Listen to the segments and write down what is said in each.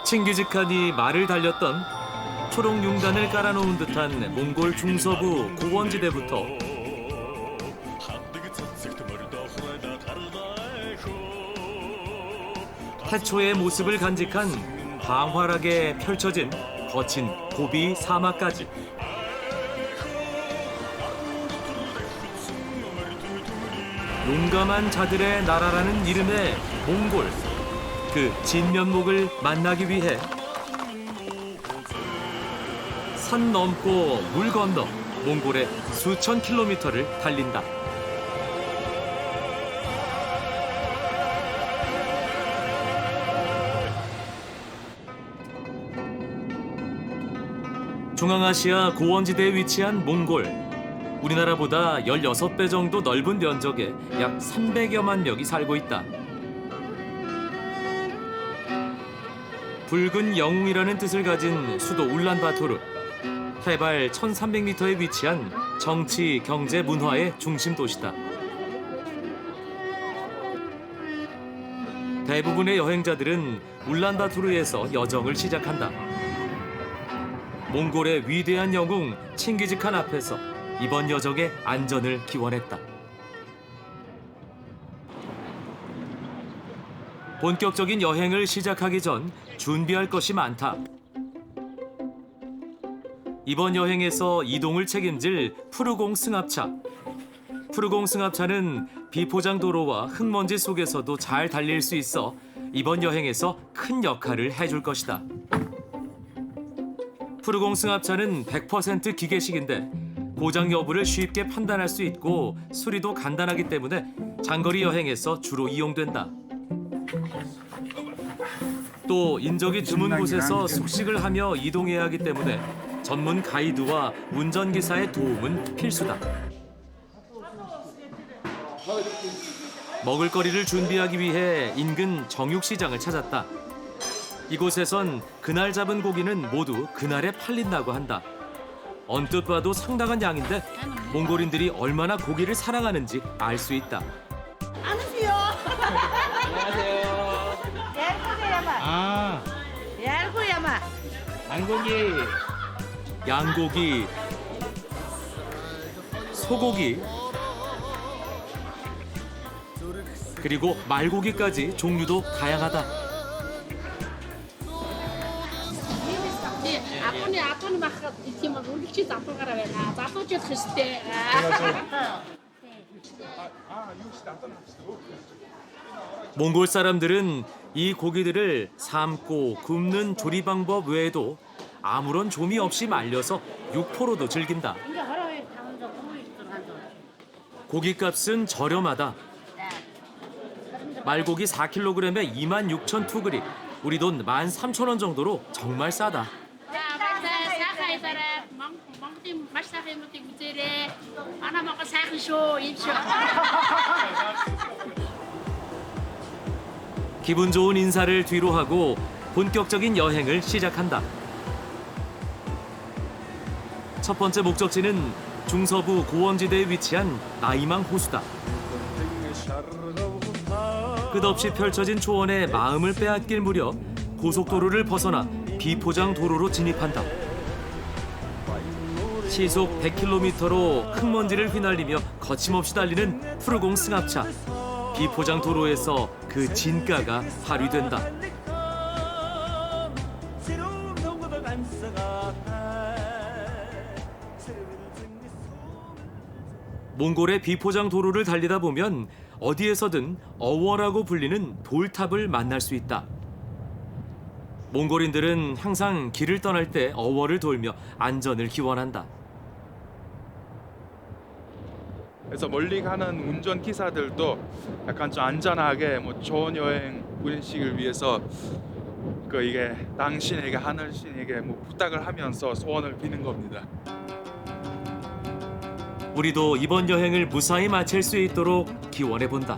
칭기즈칸이 말을 달렸던 초록 융단을 깔아놓은 듯한 몽골 중서부 고원지대부터 태초의 모습을 간직한 방활하게 펼쳐진 거친 고비 사막까지 용감한 자들의 나라라는 이름의 몽골, 그 진면목을 만나기 위해 산 넘고 물 건너 몽골의 수천 킬로미터를 달린다. 중앙아시아 고원지대에 위치한 몽골. 우리나라보다 16배 정도 넓은 면적에 약 300여만 명이 살고 있다. 붉은 영웅이라는 뜻을 가진 수도 울란바토르. 해발 1300m에 위치한 정치, 경제, 문화의 중심 도시다. 대부분의 여행자들은 울란바토르에서 여정을 시작한다. 몽골의 위대한 영웅 칭기즈칸 앞에서 이번 여정의 안전을 기원했다. 본격적인 여행을 시작하기 전 준비할 것이 많다. 이번 여행에서 이동을 책임질 푸르공 승합차. 푸르공 승합차는 비포장 도로와 흙먼지 속에서도 잘 달릴 수 있어 이번 여행에서 큰 역할을 해줄 것이다. 푸르공 승합차는 100% 기계식인데 고장 여부를 쉽게 판단할 수 있고 수리도 간단하기 때문에 장거리 여행에서 주로 이용된다. 또 인적이 드문 곳에서 숙식을 하며 이동해야 하기 때문에 전문 가이드와 운전기사의 도움은 필수다. 먹을거리를 준비하기 위해 인근 정육시장을 찾았다. 이곳에선 그날 잡은 고기는 모두 그날에 팔린다고 한다. 언뜻 봐도 상당한 양인데 몽골인들이 얼마나 고기를 사랑하는지 알 수 있다. 안녕하세요. 안녕하세요. 얄고야마. 얄고야마. 양고기. 양고기, 소고기, 그리고 말고기까지 종류도 다양하다. 아빠는 막 이렇게 막 우리끼리 잡고 가라 왜 잡고 저 크스테 몽골 사람들은 이 고기들을 삶고 굽는 조리 방법 외에도 아무런 조미 없이 말려서 육포로도 즐긴다. 고기값은 저렴하다. 말고기 4kg에 26,000투그리, 우리 돈 13,000원 정도로 정말 싸다. 기분 좋은 인사를 뒤로 하고 본격적인 여행을 시작한다. 첫 번째 목적지는 중서부 고원지대에 위치한 나이망 호수다. 끝없이 펼쳐진 초원에 마음을 빼앗길 무렵 고속도로를 벗어나 비포장 도로로 진입한다. 시속 100km로 흙먼지를 휘날리며 거침없이 달리는 푸르공 승합차. 비포장 도로에서 그 진가가 발휘된다. 몽골의 비포장 도로를 달리다 보면 어디에서든 어워라고 불리는 돌탑을 만날 수 있다. 몽골인들은 항상 길을 떠날 때 어워를 돌며 안전을 기원한다. 그래서 멀리 가는 운전 기사들도 약간 좀 안전하게 좋은 여행 보내시길 위해서 이게 당신에게 하늘신에게 부탁을 하면서 소원을 비는 겁니다. 우리도 이번 여행을 무사히 마칠 수 있도록 기원해 본다.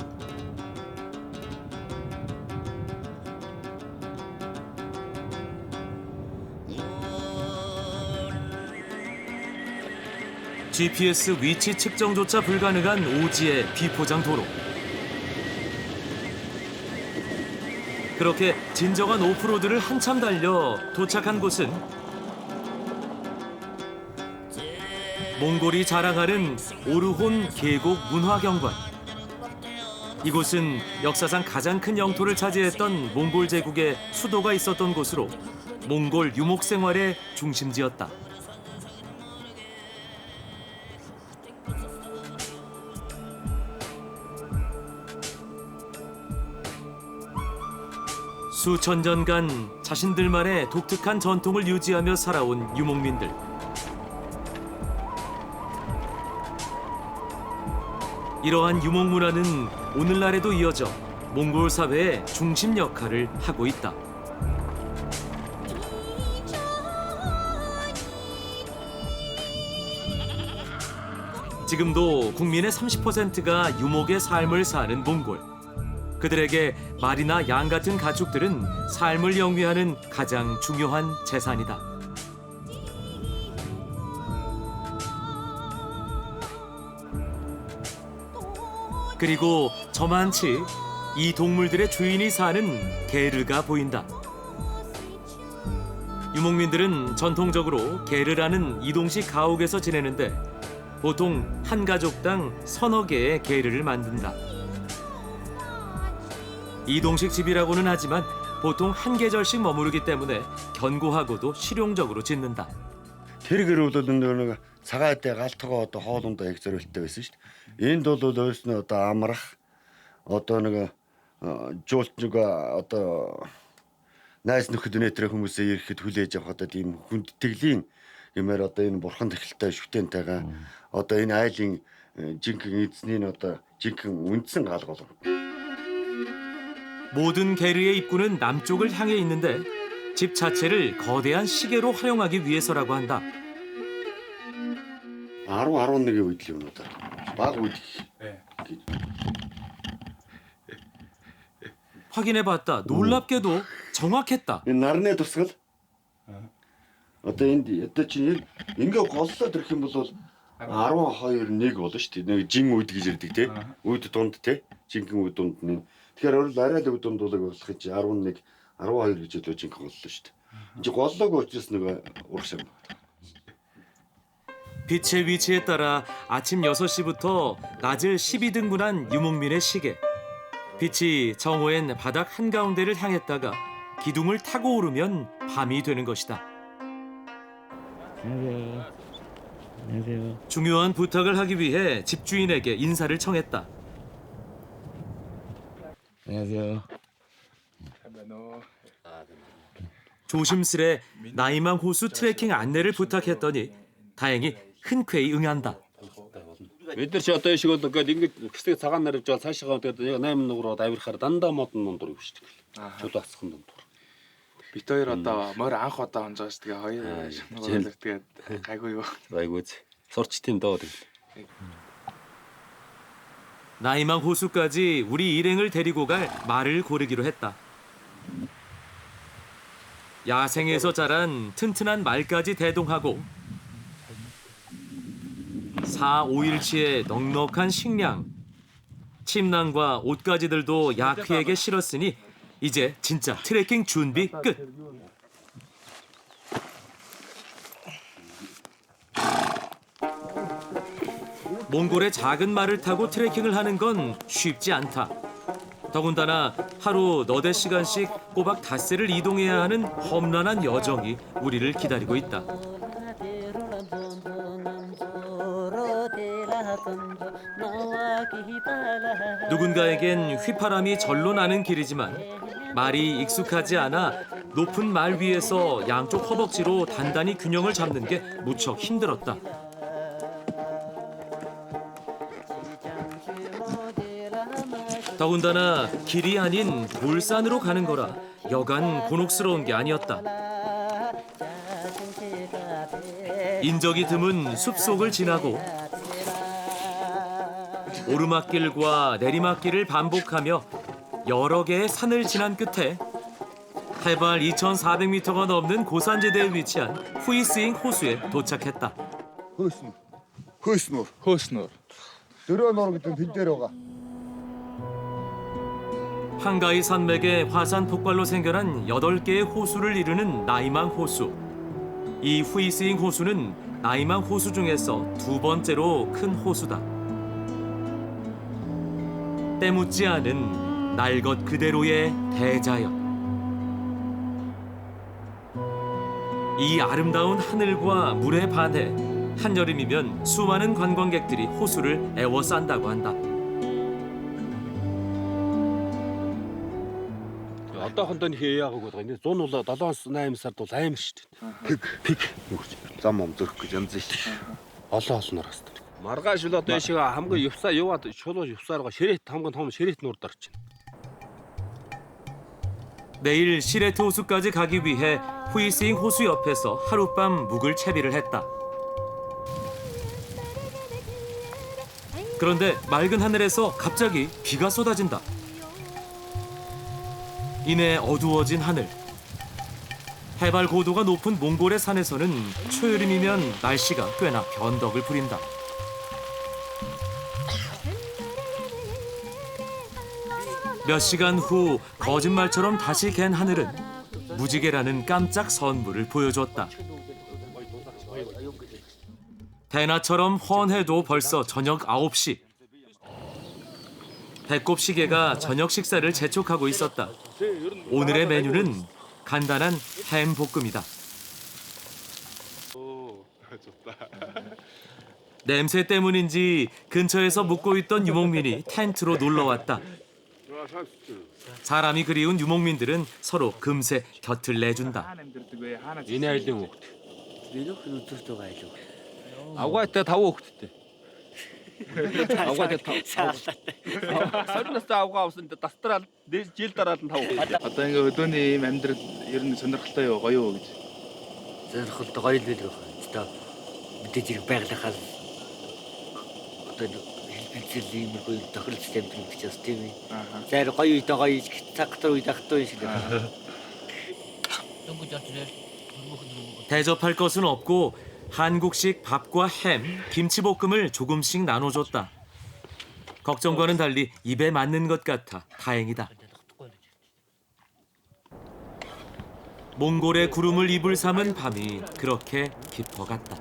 GPS 위치 측정조차 불가능한 오지의 비포장 도로. 그렇게 진정한 오프로드를 한참 달려 도착한 곳은 몽골이 자랑하는 오르혼 계곡 문화경관. 이곳은 역사상 가장 큰 영토를 차지했던 몽골 제국의 수도가 있었던 곳으로 몽골 유목 생활의 중심지였다. 수천 년간 자신들만의 독특한 전통을 유지하며 살아온 유목민들. 이러한 유목 문화는 오늘날에도 이어져 몽골 사회의 중심 역할을 하고 있다. 지금도 국민의 30%가 유목의 삶을 사는 몽골. 그들에게 말이나 양 같은 가축들은 삶을 영위하는 가장 중요한 재산이다. 그리고 저만치 이 동물들의 주인이 사는 게르가 보인다. 유목민들은 전통적으로 게르라는 이동식 가옥에서 지내는데 보통 한 가족당 서너 개의 게르를 만든다. 이동식 집이라고는 하지만 보통 한 계절씩 머무르기 때문에 견고하고도 실용적으로 짓는다. Тэр гэрүүлүүд нэг цагаат галтгаа одоо хоолундаа их зориулттай байсан шүү дээ. Энд бол өөрснөө одоо амрах одоо нэг жуулчныг одоо найс нөхөд өнөтрөө хүмүүсээ ирэхэд хүлээж авах одоо тийм хүндтгэлийн юмэр одоо энэ бурхан тахилтай шүтэнтэйгээ одоо энэ айлын жинхэнэ эзний одоо жинхэнэ үндсэн галгал. 모든 게르의 입구는 남쪽을 향해 있는데 집 자체를 거대한 시계로 활용하기 위해서라고 한다. 10-11-의 үед юм уу та. Баг үед. 확인해봤다. 놀랍게도 정확했다. Энэ нарны тусгал. Одоо энд одоо чи ингээ голлоод ирэх юм бол 12-1 болно шүү дээ. Нэг жин үед гэж ярьдаг те. Үед дунд те. Жинхэнэ үед дунд нь. Тэгэхээр арай л үед дунд болог болох чи 11 12 гэж л жинхэнэ голлоо шүү дээ. Энд чи голлоогүй учраас нэг урагшаа. 빛의 위치에 따라 아침 6시부터 낮을 12등분한 유목민의 시계. 빛이 정오엔 바닥 한가운데를 향했다가 기둥을 타고 오르면 밤이 되는 것이다. 안녕하세요. 중요한 부탁을 하기 위해 집주인에게 인사를 청했다. 안녕하세요. 조심스레 나이망 호수 트레킹 안내를 부탁했더니 다행히 흔쾌히 응한다. Бид нар ч одоо шиг бол ингээд ингэж хэсэг цагаан нарж байгаа цаашаа тэгээд 8 нуурууд авирахаар дандаа модон дундуур өвчдөг. Чуд асхан дундуур. Бид хоёр одоо морь анх удаа онж байгаа шүү. Тэгээ хоёр тэгээд гайгүй юу. Айгууз. Сурч тийм доо. 나이망 호수까지 우리 일행을 데리고 갈 말을 고르기로 했다. 야생에서 자란 튼튼한 말까지 대동하고 4-5일치의 넉넉한 식량, 침낭과 옷가지들도 야크에게 실었으니 이제 진짜 트레킹 준비 끝. 몽골의 작은 말을 타고 트레킹을 하는 건 쉽지 않다. 더군다나 하루 너댓 시간씩 꼬박 닷새를 이동해야 하는 험난한 여정이 우리를 기다리고 있다. 누군가에겐 휘파람이 절로 나는 길이지만 말이 익숙하지 않아 높은 말 위에서 양쪽 허벅지로 단단히 균형을 잡는 게 무척 힘들었다. 더군다나 길이 아닌 돌산으로 가는 거라 여간 곤혹스러운 게 아니었다. 인적이 드문 숲속을 지나고 오르막길과 내리막길을 반복하며 여러 개의 산을 지난 끝에 해발 2,400m가 넘는 고산지대에 위치한 후이스잉 호수에 도착했다. Хөөснөр. Дөрөв нур гэдэг нь тэн дээр байгаа. 한가히 산맥의 화산 폭발로 생겨난 8개의 호수를 이루는 나이망 호수. 이 후이스잉 호수는 나이망 호수 중에서 2번째로 큰 호수다. 때묻지 않은 날 것 그대로의 대자연. 이 아름다운 하늘과 물에 반해 한여름이면 수많은 관광객들이 호수를 애워싼다고 한다. Одоо хондоо хийяагааг байгаа. Энэ 107 8 сард бол амар шүү дээ. Пик. Зам ом зөрөх гэж янз шүү. Олон олноороос. Маргааш л одоо шиг хамгийн явсаа яваад шулуу явсааргаа ширэт хамгийн том ширэт нурд орж байна. 내일 시레트 호수까지 가기 위해 후이스잉 호수 옆에서 하룻밤 묵을 채비를 했다. 그런데 맑은 하늘에서 갑자기 비가 쏟아진다. 이내 어두워진 하늘. 해발 고도가 높은 몽골의 산에서는 초여름이면 날씨가 꽤나 변덕을 부린다. 몇 시간 후 거짓말처럼 다시 갠 하늘은 무지개라는 깜짝 선물을 보여줬다. 대낮처럼 훤해도 벌써 저녁 9시. 배꼽 시계가 저녁 식사를 재촉하고 있었다. 오늘의 메뉴는 간단한 햄 볶음이다. 냄새 때문인지 근처에서 묵고 있던 유목민이 텐트로 놀러 왔다. 사람이 그리운 유목민들은 서로 금세 곁을 내준다. Энэ айлын хөвгт. Авгаатай 5 хөвгттэй. Авгаатай 5. Сарнаас авгаа авсан дастрал жил дараад нь 5 хөвгт. Одоо ингээ өдөөний ийм амьдрал ер нь сонирхолтой юу, гоё юу гэж. Сонирхолтой гоё л байх. Одоо мэдээж хэрэг байгалахаар одоо хэлбэлзэл ийм гоё тохиролцол амьдрал гэж бас тийм ээ. Зайр гоё үедээ гоё ич цагтар үед ахтуу юм шиг байна. 대접할 것은 없고 한국식 밥과 햄, 김치볶음을 조금씩 나눠줬다. 걱정과는 달리 입에 맞는 것 같아 다행이다. 몽골의 구름을 이불 삼은 밤이 그렇게 깊어갔다.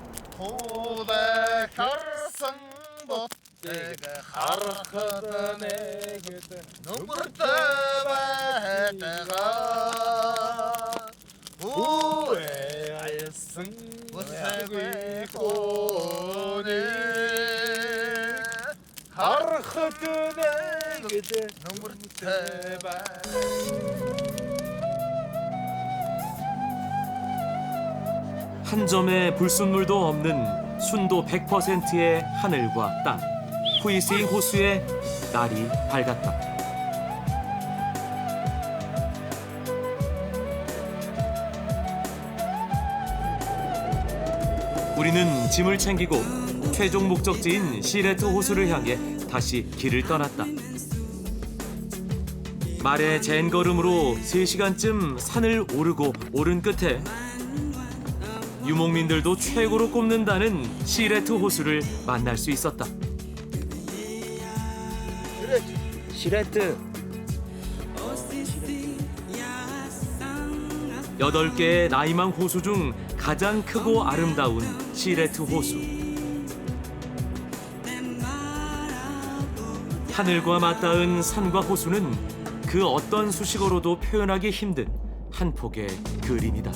한 점의 불순물도 없는 순도 100%의 하늘과 땅. 후이스잉 호수에 날이 밝았다. 우리는 짐을 챙기고 최종 목적지인 시레트 호수를 향해 다시 길을 떠났다. 말의 젠걸음으로 3시간쯤 산을 오르고 오른 끝에 유목민들도 최고로 꼽는다는 시레트 호수를 만날 수 있었다. 시라트 8개의 나이망 호수 중 가장 크고 아름다운 시레트 호수. 하늘과 맞닿은 산과 호수는 그 어떤 수식어로도 표현하기 힘든 한 폭의 그림이다.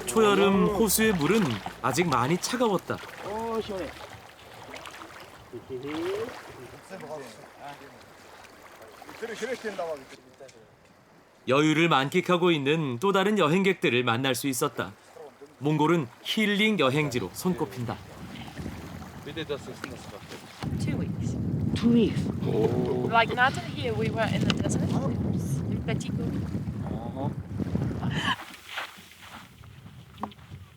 초여름 호수의 물은 아직 많이 차가웠다. 여유를 만끽하고 있는 또 다른 여행객들을 만날 수 있었다. 몽골은 힐링 여행지로 손꼽힌다. 2 weeks. 2 weeks. Like not in here, we were in the desert. In Petiko.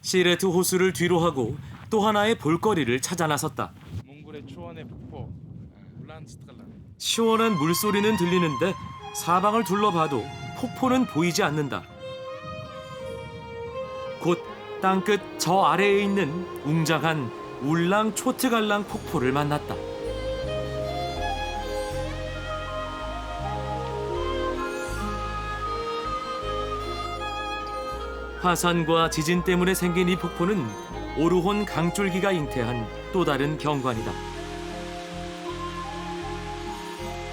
시레트 호수를 뒤로 하고 또 하나의 볼거리를 찾아 나섰다. 몽골의 초원의 폭포. 시원한 물소리는 들리는데 사방을 둘러봐도 폭포는 보이지 않는다. 곧 땅끝 저 아래에 있는 웅장한 울랑 초트갈랑 폭포를 만났다. 화산과 지진 때문에 생긴 이 폭포는 오르혼 강줄기가 잉태한 또 다른 경관이다.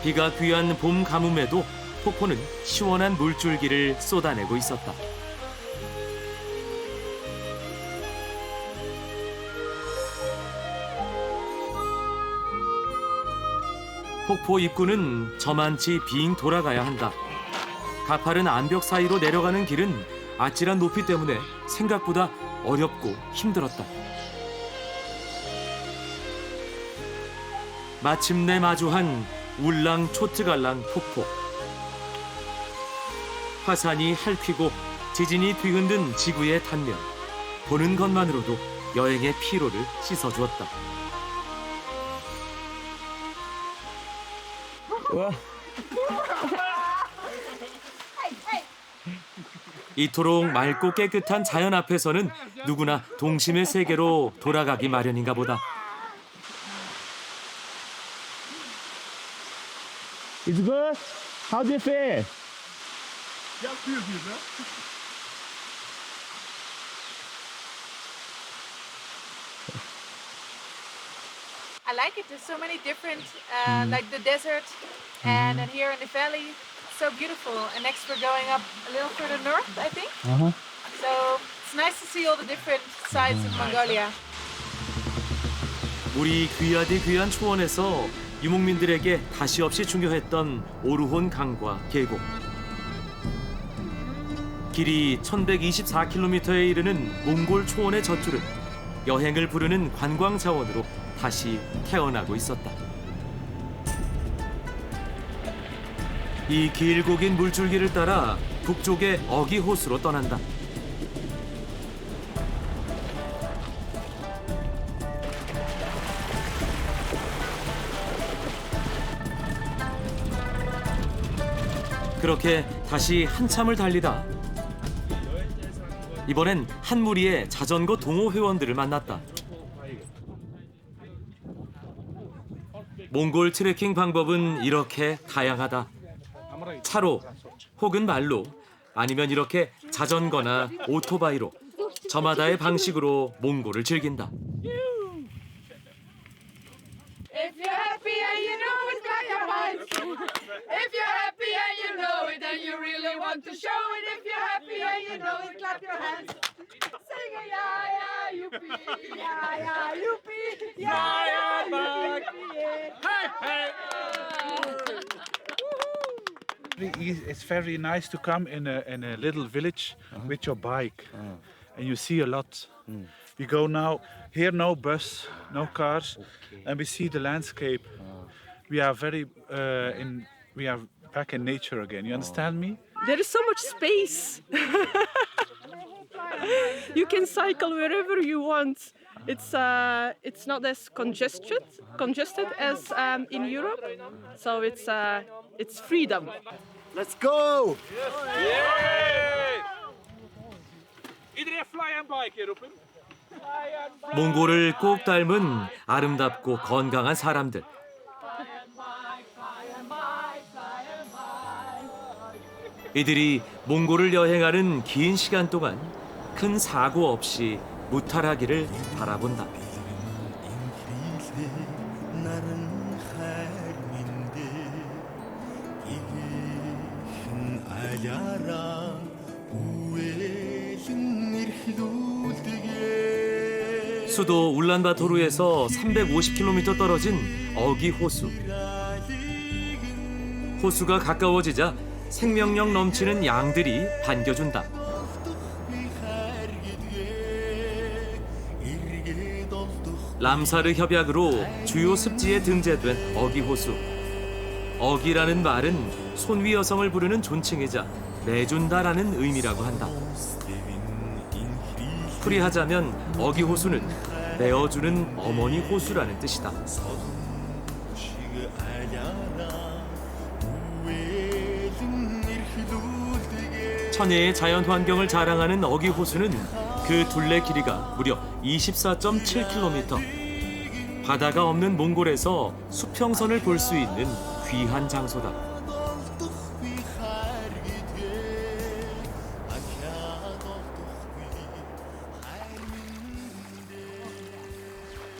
비가 귀한 봄 가뭄에도 폭포는 시원한 물줄기를 쏟아내고 있었다. 폭포 입구는 저만치 빙 돌아가야 한다. 가파른 암벽 사이로 내려가는 길은 아찔한 높이 때문에 생각보다 어렵고 힘들었다. 마침내 마주한 울랑 초트갈랑 폭포. 화산이 핥히고 지진이 뒤흔든 지구의 단면. 보는 것만으로도 여행의 피로를 씻어주었다. 이토록 맑고 깨끗한 자연 앞에서는 누구나 동심의 세계로 돌아가기 마련인가 보다. It's good. How do you feel? I like it. There's so many different, like the desert, and then here in the valley, it's so beautiful. And next we're going up a little further north, I think. So it's nice to see all the different sides of Mongolia. 우리 귀하디 귀한 초원에서 유목민들에게 다시 없이 중요했던 오르혼 강과 계곡. 길이 1124km에 이르는 몽골 초원의 젖줄은 여행을 부르는 관광 자원으로 다시 태어나고 있었다. 이 길고 긴 물줄기를 따라 북쪽의 어기 호수로 떠난다. 그렇게 다시 한참을 달리다 이번엔 한 무리의 자전거 동호 회원들을 만났다. 몽골 트레킹 방법은 이렇게 다양하다. 차로 혹은 말로 아니면 이렇게 자전거나 오토바이로 저마다의 방식으로 몽골을 즐긴다. If you're happy and you know it, clap your hands. If you're happy and you know it, and you really want to show it. If you're happy and you know it, clap your hands. Sing a ya ya youpie, ya ya youpie, ya ya youpie. It's very nice to come in a little village with your bike, and you see a lot. We go now here, no bus, no cars, and we see the landscape. We are we are back in nature again. You understand me? There is so much space. You can cycle wherever you want. It's not as congested as in Europe, so it's freedom. Let's go. 몽골을 꼭 닮은 아름답고 건강한 사람들. 이들이 몽골을 여행하는 긴 시간 동안 큰 사고 없이 무탈하기를 바라본다. 수도 울란바토르에서 350km 떨어진 어기 호수. 호수가 가까워지자 생명력 넘치는 양들이 반겨준다. 람사르 협약으로 주요 습지에 등재된 어기 호수. 어기라는 말은 손위 여성을 부르는 존칭이자 내준다라는 의미라고 한다. 풀이하자면 어기 호수는 내어주는 어머니 호수라는 뜻이다. 천혜의 자연 환경을 자랑하는 어기 호수는 그 둘레 길이가 무려 24.7km. 바다가 없는 몽골에서 수평선을 볼 수 있는 귀한 장소다.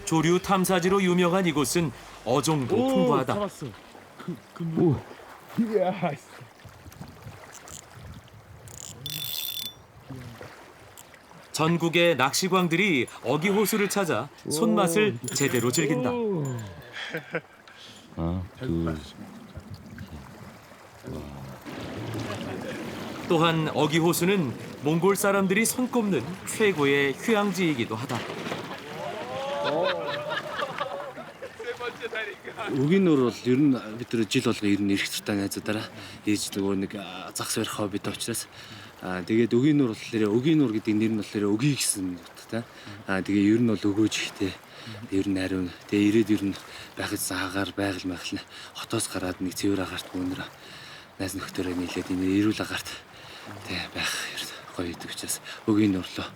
조류 탐사지로 유명한 이곳은 어종도 풍부하다. 전국의 낚시광들이 어기 호수를 찾아 손맛을 제대로 즐긴다. 또한 어기 호수는 몽골 사람들이 손꼽는 최고의 휴양지이기도 하다. Өгийнөр бол ер нь бид нар жил болго ер нь ирэх зүйтэй найзуудаараа ээж нөгөө нэг загс барих хоббит учраас тэгээд өгийнөр болохоор өгийнөр гэдэг нэр нь болохоор өгий гэсэн утгатай. Тэгээ ер нь бол өгөөж ихтэй. Ер нь ариун. Тэгээ ирээд ер нь байхад саагаар байгаль махлна. Хотоос гараад нэг цэвэр агаарт өнөр найз нөхдөөрөө нийлээд энэ эрүүл агаарт тэгээ байх ер нь гоё идэг учраас өгийнөр лөө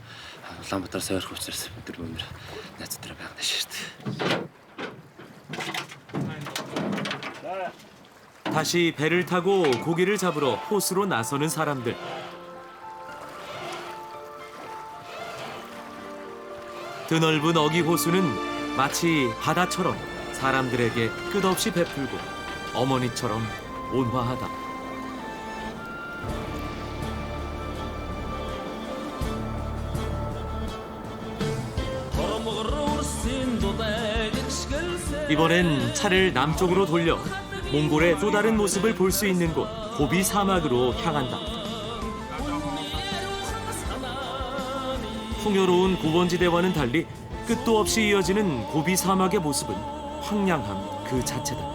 Улаанбаатар сойрох учраас бид нар өнөр найзуудаараа байгаад ширт. 다시 배를 타고 고기를 잡으러 호수로 나서는 사람들. 드넓은 어기 호수는 마치 바다처럼 사람들에게 끝없이 베풀고 어머니처럼 온화하다. 이번엔 차를 남쪽으로 돌려 몽골의 또 다른 모습을 볼 수 있는 곳 고비 사막으로 향한다. 풍요로운 고원지대와는 달리 끝도 없이 이어지는 고비 사막의 모습은 황량함 그 자체다.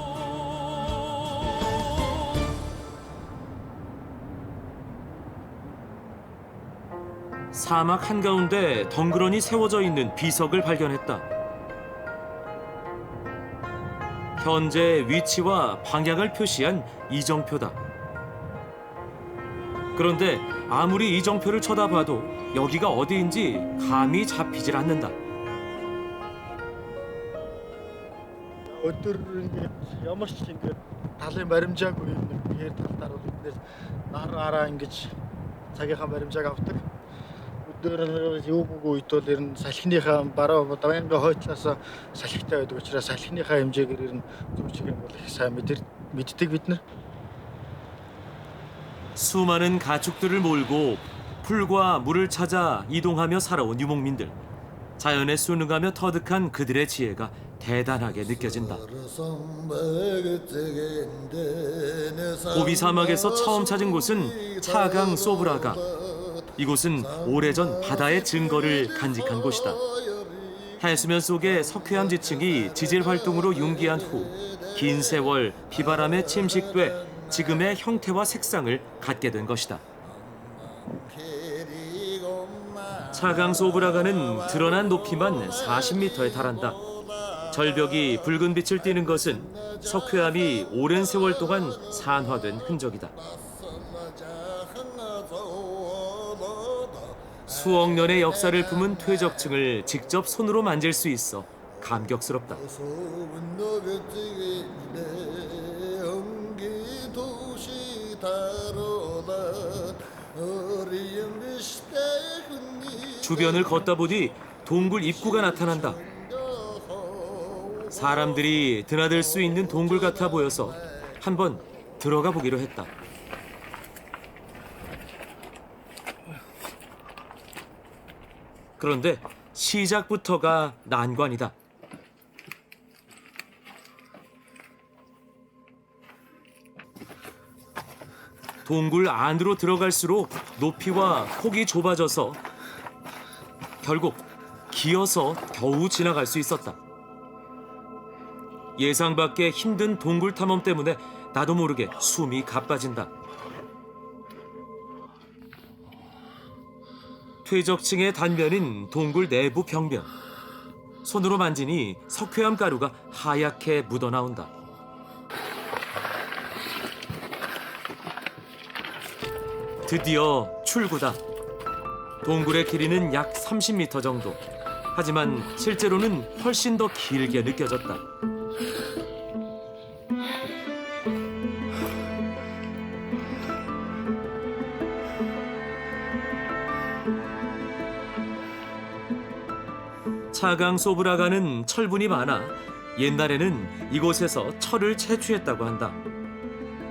사막 한가운데 덩그러니 세워져 있는 비석을 발견했다. 현재 위치와 방향을 표시한 이정표다. 그런데 아무리 이정표를 쳐다봐도 여기가 어디인지 감이 잡히질 않는다. өдөр ингээд ямар ч ингээд талын баримжаагүй юм нэг талдаар бол биднээс нараараа ингэж цагийнхаа баримжааг авдаг. Өдөр юугүй үед бол ер нь салхиныхаа бараа даваангийн хойтлоос салхитай байдаг учраас салхиныхаа хэмжээгээр ер нь зүрчиг юм бол их сайн мэддэг бид нар. 수많은 가축들을 몰고 풀과 물을 찾아 이동하며 살아온 유목민들. 자연에 순응하며 터득한 그들의 지혜가 대단하게 느껴진다. 고비 사막에서 처음 찾은 곳은 차강 소브라가. 이곳은 오래전 바다의 증거를 간직한 곳이다. 해수면 속의 석회암 지층이 지질 활동으로 융기한 후 긴 세월 비바람에 침식돼 지금의 형태와 색상을 갖게 된 것이다. 차강 소브라가는 드러난 높이만 40m에 달한다. 절벽이 붉은 빛을 띠는 것은 석회암이 오랜 세월 동안 산화된 흔적이다. 수억 년의 역사를 품은 퇴적층을 직접 손으로 만질 수 있어 감격스럽다. 주변을 걷다 보니 동굴 입구가 나타난다. 사람들이 드나들 수 있는 동굴 같아 보여서 한번 들어가 보기로 했다. 그런데 시작부터가 난관이다. 동굴 안으로 들어갈수록 높이와 폭이 좁아져서 결국 기어서 겨우 지나갈 수 있었다. 예상 밖의 힘든 동굴 탐험 때문에 나도 모르게 숨이 가빠진다. 퇴적층의 단면인 동굴 내부 벽면. 손으로 만지니 석회암 가루가 하얗게 묻어나온다. 드디어 출구다. 동굴의 길이는 약 30m 정도. 하지만 실제로는 훨씬 더 길게 느껴졌다. 차강 소브라가는 철분이 많아 옛날에는 이곳에서 철을 채취했다고 한다.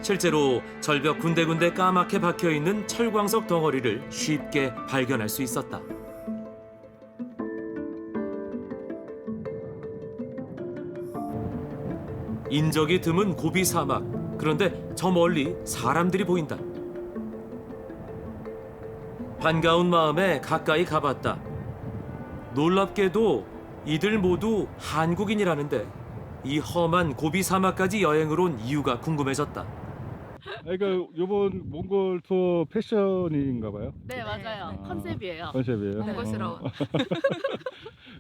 실제로 절벽 군데군데 까맣게 박혀있는 철광석 덩어리를 쉽게 발견할 수 있었다. 인적이 드문 고비 사막. 그런데 저 멀리 사람들이 보인다. 반가운 마음에 가까이 가봤다. 놀랍게도 이들 모두 한국인이라는데 이 험한 고비 사막까지 여행을 온 이유가 궁금해졌다. 그러니까 이번 몽골 투어 패션인가 봐요? 네, 맞아요. 컨셉이에요. 컨셉이에요? 몽골스러운.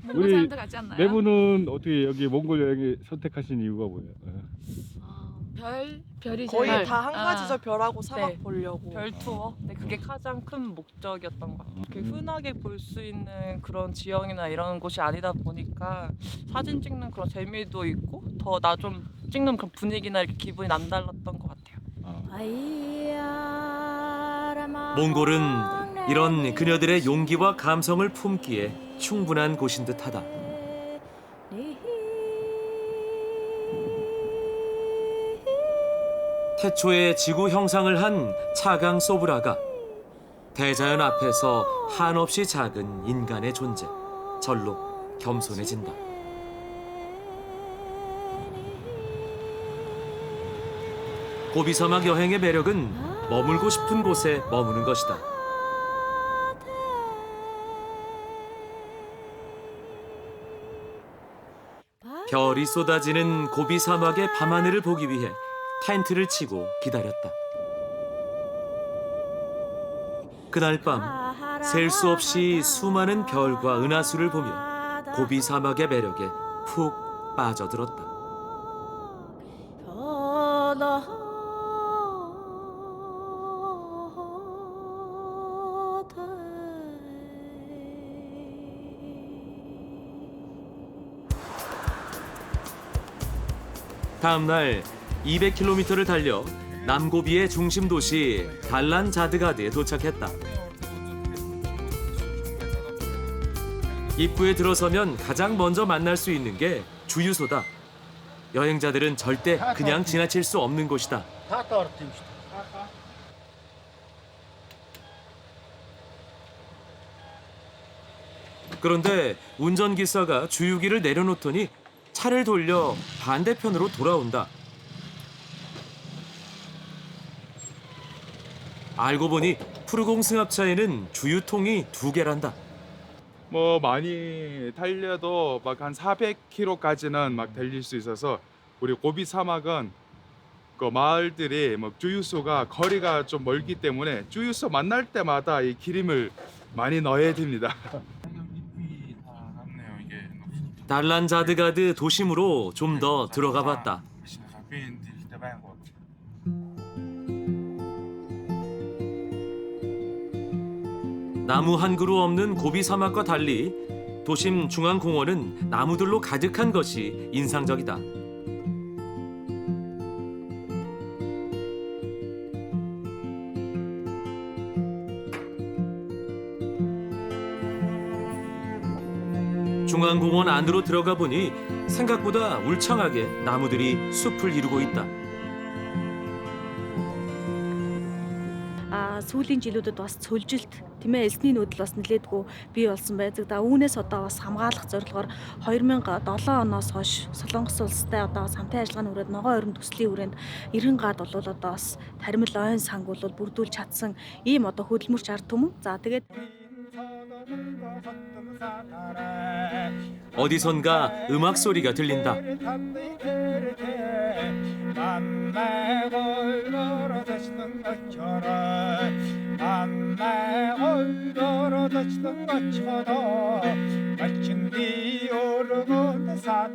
몽골 우리 사람들 같지 않나요? 네 분은 어떻게 여기 몽골 여행을 선택하신 이유가 뭐예요? 별이 거의 제일- 다 한 가지죠. 별하고 사막 네. 보려고. 별 투어. 네, 그게 가장 큰 목적이었던 것 같아요. 이렇게 흔하게 볼 수 있는 그런 지형이나 이런 곳이 아니다 보니까 사진 찍는 그런 재미도 있고 더 나 좀 찍는 그런 분위기나 이렇게 기분이 남달랐던 것 같아요. 몽골은 이런 그녀들의 용기와 감성을 품기에 충분한 곳인 듯하다. 태초에 지구 형상을 한 차강 소브라가 대자연 앞에서 한없이 작은 인간의 존재, 절로 겸손해진다. 고비사막 여행의 매력은 머물고 싶은 곳에 머무는 것이다. 별이 쏟아지는 고비사막의 밤하늘을 보기 위해 텐트를 치고 기다렸다. 그날 밤 셀 수 없이 수많은 별과 은하수를 보며 고비 사막의 매력에 푹 빠져들었다. 다음 날 200km를 달려 남고비의 중심 도시 달란자드가드에 도착했다. 입구에 들어서면 가장 먼저 만날 수 있는 게 주유소다. 여행자들은 절대 그냥 지나칠 수 없는 곳이다. 그런데 운전기사가 주유기를 내려놓더니 차를 돌려 반대편으로 돌아온다. 알고 보니 푸르공 승합차에는 주유통이 2개란다. 뭐 많이 달려도 막 한 400km까지는 막 달릴 수 있어서 우리 고비 사막은 그 마을들이 뭐 주유소가 거리가 좀 멀기 때문에 주유소 만날 때마다 이 기름을 많이 넣어야 됩니다. 달란자드가드 도심으로 좀 더 들어가 봤다. 나무 한 그루 없는 고비 사막과 달리 도심 중앙공원은 나무들로 가득한 것이 인상적이다. 중앙공원 안으로 들어가 보니 생각보다 울창하게 나무들이 숲을 이루고 있다. Сүүлийн жилүүдэд бас цөлжилт тийм ээ элсний нүүдэл бас нэлээдгүй бий болсон байдаг. Да үүнээс одоо бас хамгаалах зорилгоор 2007 оноос хойш Солонгос улстай одоо хамтын ажиллагааны хүрээд ногоон орон төслийн хүрээнд 90 гад бол одоо бас таримал ойн санг бол бүрдүүлж чадсан ийм одоо хөдөлмөрч ард түмэн. За тэгээд 어디선가 음악 소리가 들린다.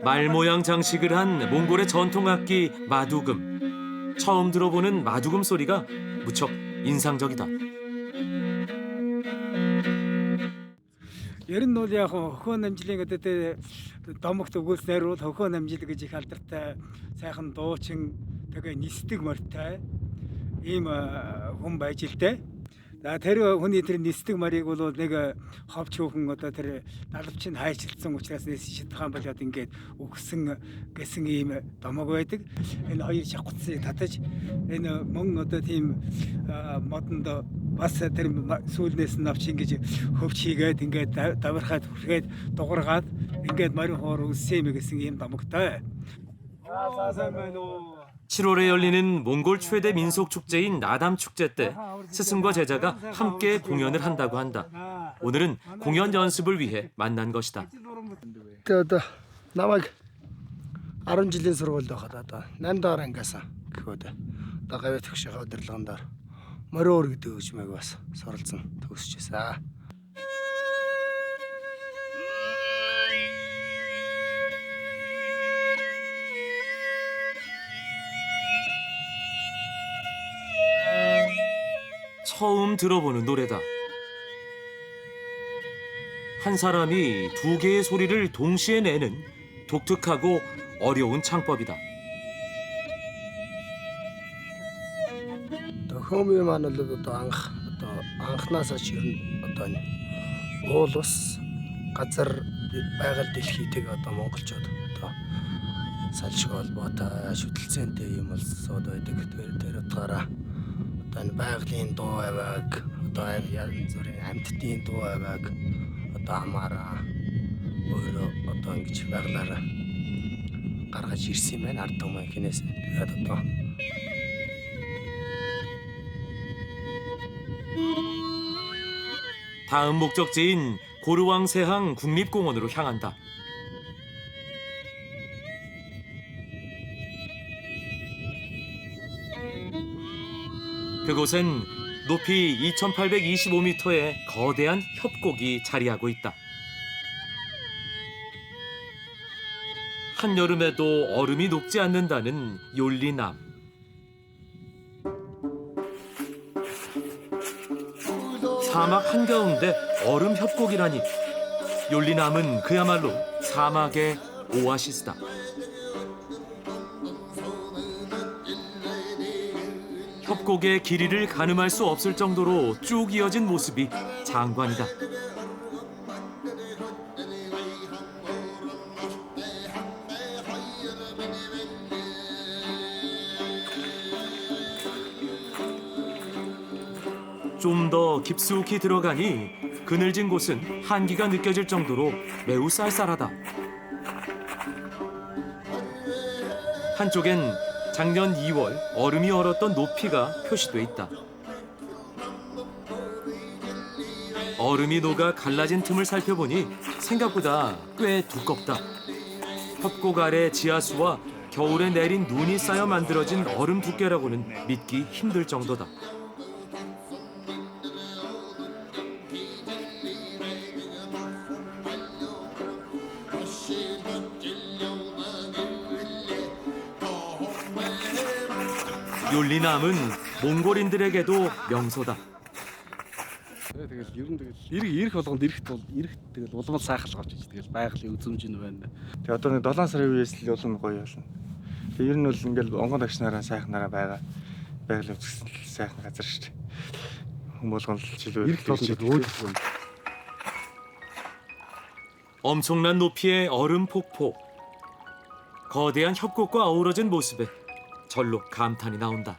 말 모양 장식을 한 몽골의 전통 악기 마두금. 처음 들어보는 마두금 소리가 무척 인상적이다. Ер нь бол яг хөхөн намжлын гэдэг домогт өгүүлснээр бол хөхөн намжил гэж их алдартай сайхан дуучин тэгээ нисдэг морьтой ийм хүн байж л дээ. За тэр хүний тэр нисдэг морийг бол нэг ховч хүүхэн одоо тэр далавчин хайчилсан учраас нисэж чадах юм болоод ингээд өгсөн гэсэн ийм домог байдаг. Энэ хоёр шахуцыг татаж энэ мөн одоо тийм модонд бас тэр сүүлнээс нь авч ингэж хөвч хийгээд ингээд давархаад хүрхээд дугаргаад ингээд морин хоор үссэн юм гэсэн ийм домогтой. 7월에 열리는 몽골 최대 민속 축제인 나담 축제 때 스승과 제자가 함께 공연을 한다고 한다. 오늘은 공연 연습을 위해 만난 것이다. Тэгээд намайг 10 жилийн сургуульд байхад одоо 8 дахь ангиас гэхүүд одоо гавь төгшийнхээ удирдлагаар мориор гэдэг хөгжмийг бас суралцсан төгсөжсэн. 처음 들어보는 노래다. 한 사람이 두 개의 소리를 동시에 내는 독특하고 어려운 창법이다. Хөөми маань л одоо анхнаасаа ширнэ одоо уул ус газар байгаль дэлхийдэг одоо монголчууд одоо салшиг холбоотой шүтэлцэнтэй юм улсууд байдаг. Тэр утгаараа одоо энэ байгалийн дуу аваг одоо янз бүрийн амьтдын дуу аваг одоо амаараа өөрөө одоо ингэж байгалаараа гаргаж ирсэн юм байна. Ард түмэн хинээс тэгээд одоо 다음 목적지인 고르왕세항 국립공원으로 향한다. 그곳엔 높이 2,825m의 거대한 협곡이 자리하고 있다. 한여름에도 얼음이 녹지 않는다는 욜리남. 사막 한가운데 얼음 협곡이라니. 욜리남은 그야말로 사막의 오아시스다. 협곡의 길이를 가늠할 수 없을 정도로 쭉 이어진 모습이 장관이다. 좀 더 깊숙이 들어가니 그늘진 곳은 한기가 느껴질 정도로 매우 쌀쌀하다. 한쪽엔 작년 2월 얼음이 얼었던 높이가 표시돼 있다. 얼음이 녹아 갈라진 틈을 살펴보니 생각보다 꽤 두껍다. 협곡 아래 지하수와 겨울에 내린 눈이 쌓여 만들어진 얼음 두께라고는 믿기 힘들 정도다. 욜리남은 몽골인들에게도 명소다. Тэгэл ер нь тэгэл ирэх болгонд ирэх тэгэл улмал сайхан болж иж тэгэл байгалийн үзмж нь байна. Тэгээ одоо нэг 7 сарын үеэс л улам гоё болно. Тэгээ ер нь бол ингээл онгон агшнараа сайхнараа байгалийн үзэсгэлэн сайхан газар шүү дээ. Хүмүүлгон жилөө ирэх болгонд өөд. 엄청난 높이의 얼음 폭포. 거대한 협곡과 어우러진 모습에 절로 감탄이 나온다.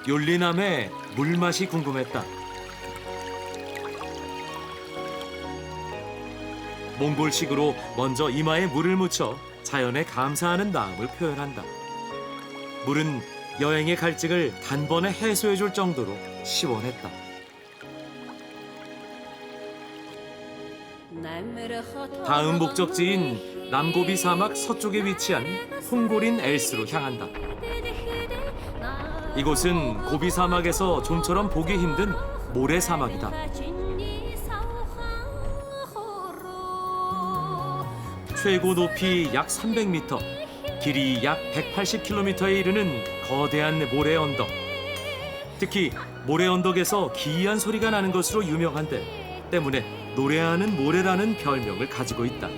욜리남의 물맛이 궁금했다. 몽골식으로 먼저 이마에 물을 묻혀 자연에 감사하는 마음을 표현한다. 물은 여행의 갈증을 단번에 해소해줄 정도로 시원했다. 다음 목적지인 남고비 사막 서쪽에 위치한 홍고린 엘스로 향한다. 이곳은 고비 사막에서 좀처럼 보기 힘든 모래 사막이다. 최고 높이 약 300m, 길이 약 180km에 이르는 거대한 모래 언덕. 특히 모래 언덕에서 기이한 소리가 나는 것으로 유명한데 때문에 노래하는 모래라는 별명을 가지고 있다.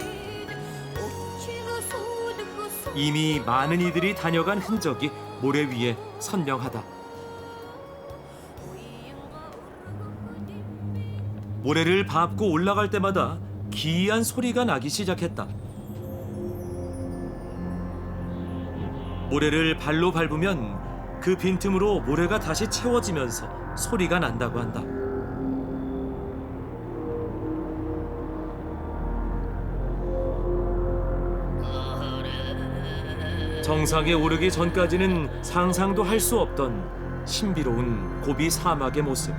이미 많은 이들이 다녀간 흔적이 모래 위에 선명하다. 모래를 밟고 올라갈 때마다 기이한 소리가 나기 시작했다. 모래를 발로 밟으면 그 빈틈으로 모래가 다시 채워지면서 소리가 난다고 한다. 정상에 오르기 전까지는 상상도 할 수 없던 신비로운 고비 사막의 모습.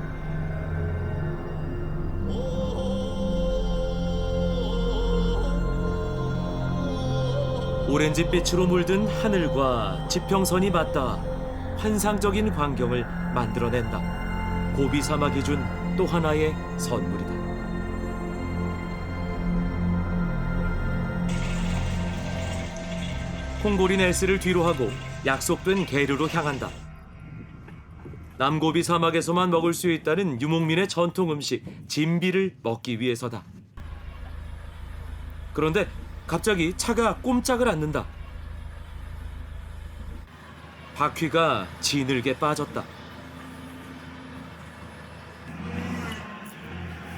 오렌지빛으로 물든 하늘과 지평선이 맞닿아 환상적인 광경을 만들어낸다. 고비 사막이 준 또 하나의 선물이다. 콩고린 S를 뒤로 하고 약속된 게르로 향한다. 남고비 사막에서만 먹을 수 있다는 유목민의 전통 음식 진비를 먹기 위해서다. 그런데 갑자기 차가 꼼짝을 않는다. 바퀴가 지늘게 빠졌다.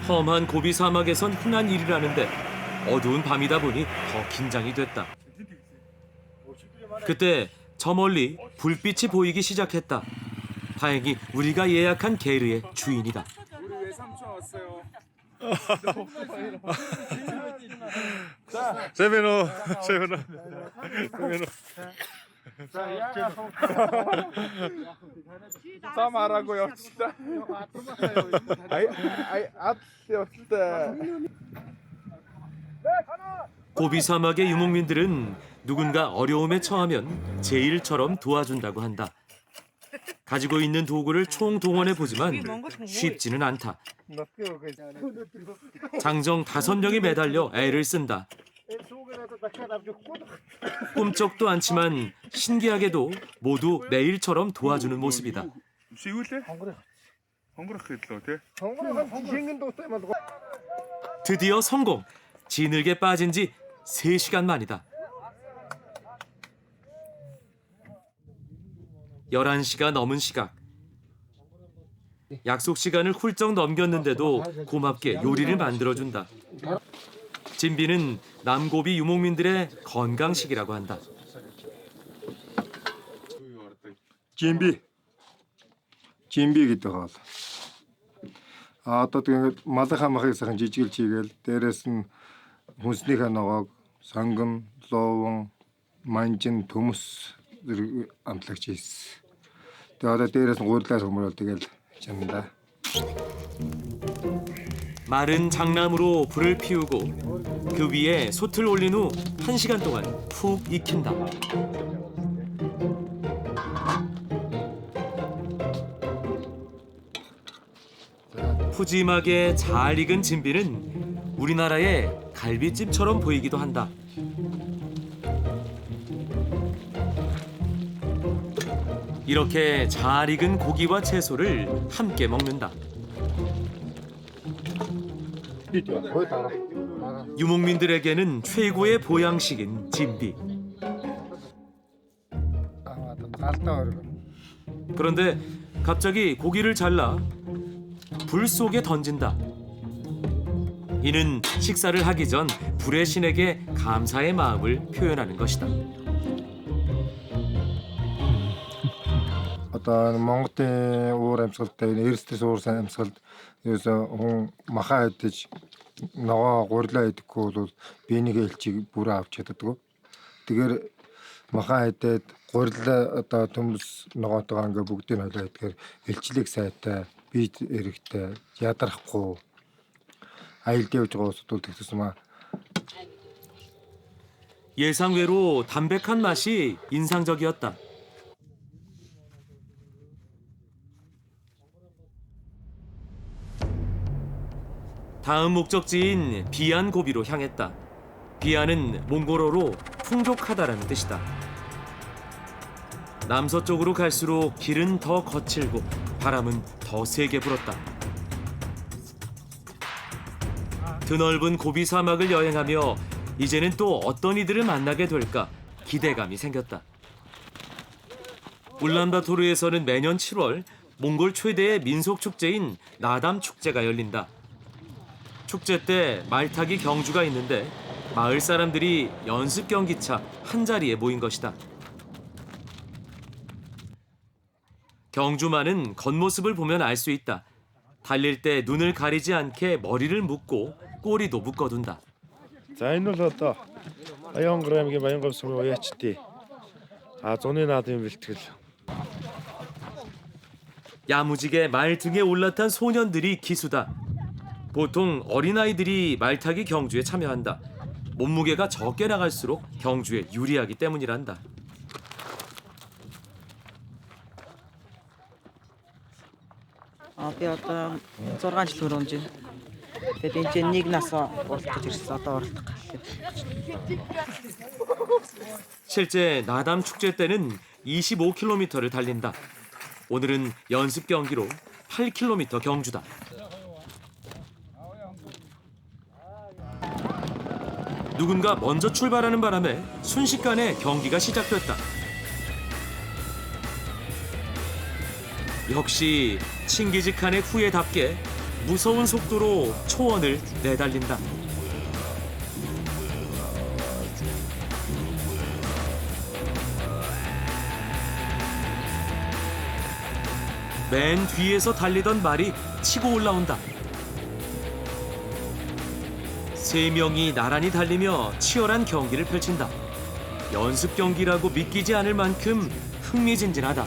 험한 고비 사막에선 흔한 일이라는데 어두운 밤이다 보니 더 긴장이 됐다. 그때 저 멀리 불빛이 보이기 시작했다. 다행히 우리가 예약한 게르의 주인이다. 우리 외삼촌 왔어요. 세베노. 싸말하고요, 진짜. 고비 사막의 유목민들은 누군가 어려움에 처하면 제일처럼 도와준다고 한다. 가지고 있는 도구를 총동원해 보지만 쉽지는 않다. 장정 5명이 매달려 애를 쓴다. 꿈쩍도 않지만 신기하게도 모두 내일처럼 도와주는 모습이다. 드디어 성공! 지늘게 빠진 지 3시간 만이다. 11시가 넘은 시각. 약속 시간을 훌쩍 넘겼는데도 고맙게 요리를 만들어준다. 진비는 남고비 유목민들의 건강식이라고 한다. 진비 гэдэг бол одоо тэгээд малынхаа махыг сайхан жижигэл чийгээл дээрэс нь хүнснийхээ ногоог сонгон, лууван, манжин, төмөс зэрэг амтлагч хийсэн. Тэгээд одоо дээрэс нь гурилаас хүмүүрэл тэгэл чамда. 마른 장나무로 불을 피우고 그 위에 솥을 올린 후 1시간 동안 푹 익힌다. 푸짐하게 잘 익은 진비는 우리나라의 갈비찜처럼 보이기도 한다. 이렇게 잘 익은 고기와 채소를 함께 먹는다. 유목민들에게는 최고의 보양식인 진비. 그런데 갑자기 고기를 잘라 불 속에 던진다. 이는 식사를 하기 전 불의 신에게 감사의 마음을 표현하는 것이다. Одоо Монголын уур амьсгалтай эрсдэс уурсан амьсгалд ерөөсөө хүн махаа идэж ногоо гурилаа идэхгүй бол биений элчийг бүрээ авч чаддаг. Тэгэхээр махаа идээд гурилаа одоо төмс ногоотойгоо ингээ бүгдийг хойлоо идэхээр элчлэг сайтай, бие эрэхтэй, ядарахгүй аялд явж байгаа усуд бол тэгсэн маа. 예상외로 담백한 맛이 인상적이었다. 다음 목적지인 비안 고비로 향했다. 비안은 몽골어로 풍족하다라는 뜻이다. 남서쪽으로 갈수록 길은 더 거칠고 바람은 더 세게 불었다. 드넓은 고비 사막을 여행하며 이제는 또 어떤 이들을 만나게 될까 기대감이 생겼다. 울란바토르에서는 매년 7월 몽골 최대의 민속 축제인 나담 축제가 열린다. 축제 때 말타기 경주가 있는데 마을 사람들이 연습 경기차 한 자리에 모인 것이다. 경주마는 겉모습을 보면 알 수 있다. 달릴 때 눈을 가리지 않게 머리를 묶고 꼬리도 묶어둔다. За энэ бол одоо Баянграмгийн Баянгав сургуулийн уяачдын зуны наадмын бэлтгэл. 야무지게 말 등에 올라탄 소년들이 기수다. 보통 어린아이들이 말타기 경주에 참여한다. 몸무게가 적게 나갈수록 경주에 유리하기 때문이란다. Би одоо 6 жил өрөөмж байна. Тэгээд энэ чинь нэг нас болчихж ирсэн. Одоо оролдох гэх. 실제 나담 축제 때는 25km를 달린다. 오늘은 연습 경기로 8km 경주다. 누군가 먼저 출발하는 바람에 순식간에 경기가 시작됐다. 역시 칭기즈칸의 후예답게 무서운 속도로 초원을 내달린다. 맨 뒤에서 달리던 말이 치고 올라온다. 3명이 나란히 달리며 치열한 경기를 펼친다. 연습 경기라고 믿기지 않을 만큼 흥미진진하다.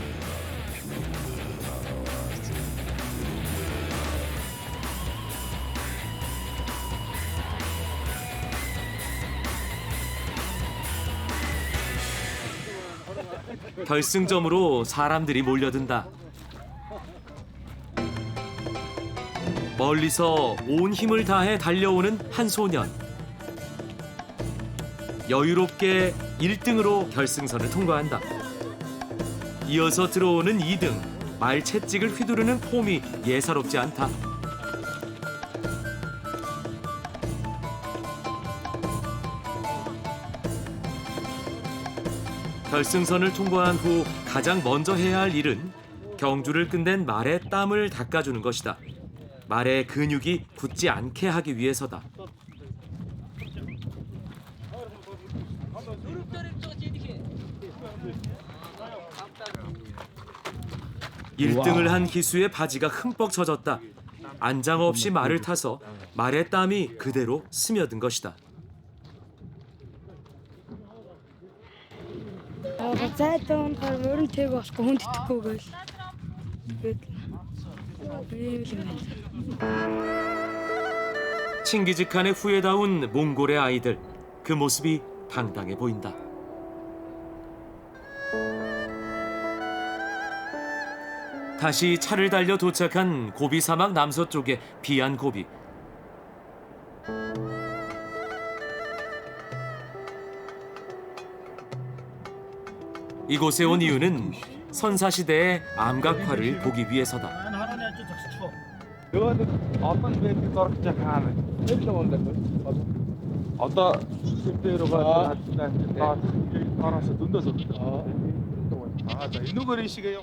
결승점으로 사람들이 몰려든다. 멀리서 온 힘을 다해 달려오는 한 소년. 여유롭게 1등으로 결승선을 통과한다. 이어서 들어오는 2등. 말 채찍을 휘두르는 폼이 예사롭지 않다. 결승선을 통과한 후 가장 먼저 해야 할 일은 경주를 끝낸 말의 땀을 닦아주는 것이다. 말의 근육이 굳지 않게 하기 위해서다. (1등을) 한 기수의 바지가 흠뻑 젖었다. 안장 없이 말을 타서 말의 땀이 그대로 스며든 것이다. Зайтай унахаар мөрөн тэг болохгүй хүн тэтгэхгүйгээл. 칭기즈칸의 후예다운 몽골의 아이들. 그 모습이 당당해 보인다. 다시 차를 달려 도착한 고비 사막 남서쪽의 비안 고비. 이곳에 온 이유는 선사시대의 암각화를 보기 위해서다. 어떤 배트 떨어져 가는 одоо 그때로가 알아서 눈도서 자 이누거리 시계요.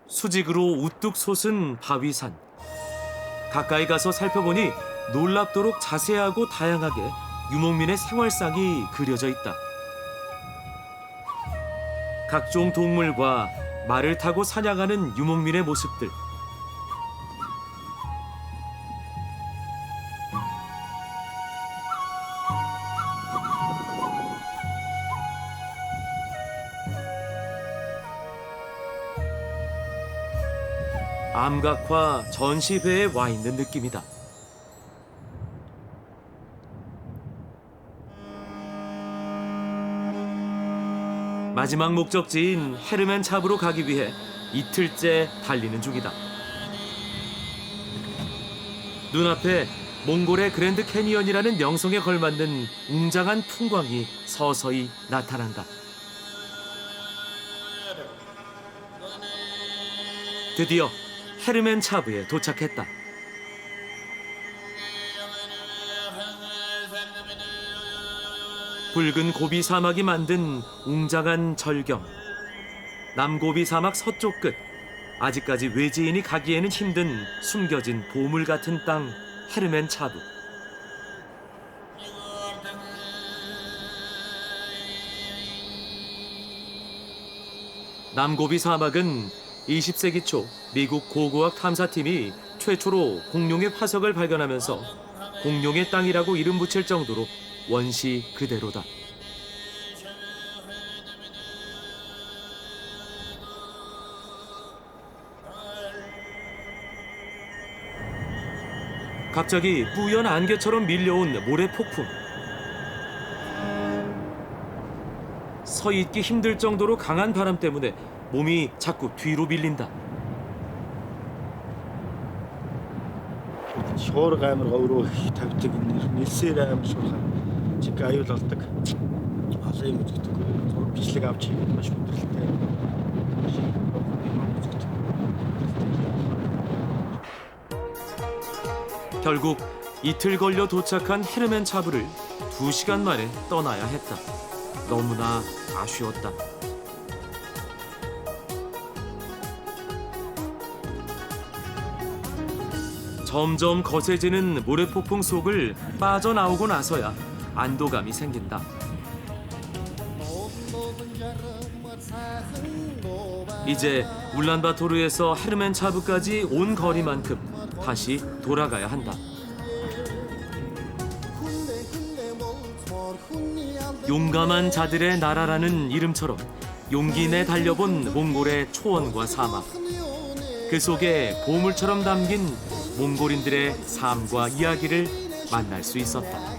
수직으로 우뚝 솟은 바위산. 가까이 가서 살펴보니 놀랍도록 자세하고 다양하게 유목민의 생활상이 그려져 있다. 각종 동물과 말을 타고 사냥하는 유목민의 모습들. 암각화 전시회에 와 있는 느낌이다. 마지막 목적지인 헤르멘 찹으로 가기 위해 이틀째 달리는 중이다. 눈앞에 몽골의 그랜드 캐니언이라는 명성에 걸맞는 웅장한 풍광이 서서히 나타난다. 드디어 헤르멘 차브에 도착했다. 붉은 고비 사막이 만든 웅장한 절경. 남고비 사막 서쪽 끝. 아직까지 외지인이 가기에는 힘든 숨겨진 보물 같은 땅 헤르멘 차브. 남고비 사막은 20세기 초 미국 고고학 탐사팀이 최초로 공룡의 화석을 발견하면서 공룡의 땅이라고 이름 붙일 정도로 원시 그대로다. 갑자기 뿌연 안개처럼 밀려온 모래 폭풍. 서 있기 힘들 정도로 강한 바람 때문에 몸이 자꾸 뒤로 밀린다. Шуурга амар говроо тавьдаг нэлсээр амар шуурхай чиг аюул болдог. Олон юм үздэг. Зураг бичлэг авч хийгээд маш хүндрэлтэй. 결국 이틀 걸려 도착한 헤르멘 차브를 2시간 만에 떠나야 했다. 너무나 아쉬웠다. 점점 거세지는 모래폭풍 속을 빠져나오고 나서야 안도감이 생긴다. 이제 울란바토르에서 헤르멘 차브까지 온 거리만큼 다시 돌아가야 한다. 용감한 자들의 나라라는 이름처럼 용기 내 달려본 몽골의 초원과 사막. 그 속에 보물처럼 담긴 몽골인들의 삶과 이야기를 만날 수 있었다.